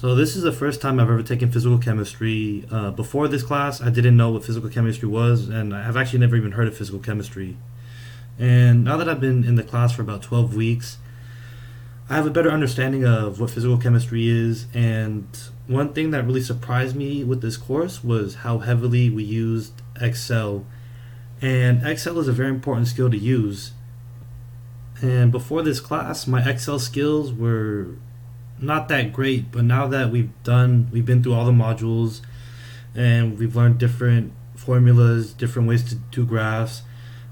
So this is the first time I've ever taken physical chemistry. Before this class, I didn't know what physical chemistry was, and I've actually never even heard of physical chemistry. And now that I've been in the class for about 12 weeks, I have a better understanding of what physical chemistry is. And one thing that really surprised me with this course was how heavily we used Excel. And Excel is a very important skill to use. And before this class, my Excel skills were not that great, but now that we've been through all the modules and we've learned different formulas, different ways to do graphs,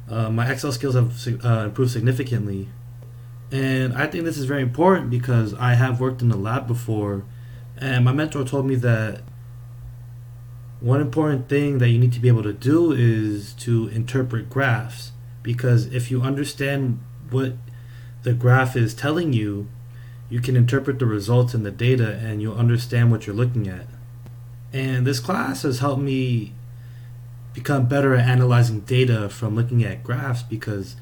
my Excel skills have improved significantly. And I think this is very important because I have worked in the lab before, and my mentor told me that one important thing that you need to be able to do is to interpret graphs, because if you understand what the graph is telling you, you can interpret the results in the data and you'll understand what you're looking at. And this class has helped me become better at analyzing data from looking at graphs, because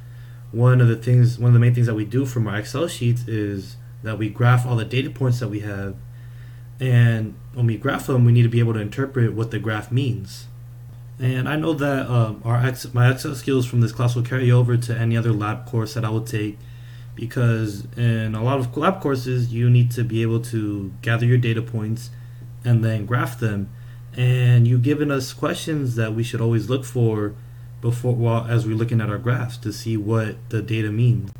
one of the main things that we do from our Excel sheets is that we graph all the data points that we have, and when we graph them, we need to be able to interpret what the graph means. And I know that my Excel skills from this class will carry over to any other lab course that I will take, because in a lot of lab courses you need to be able to gather your data points and then graph them, and you've given us questions that we should always look for as we're looking at our graphs to see what the data means.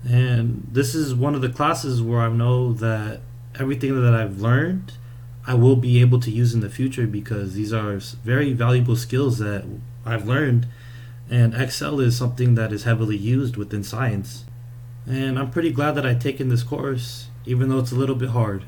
And this is one of the classes where I know that everything that I've learned I will be able to use in the future, because these are very valuable skills that I've learned, and Excel is something that is heavily used within science. And I'm pretty glad that I've taken this course, even though it's a little bit hard.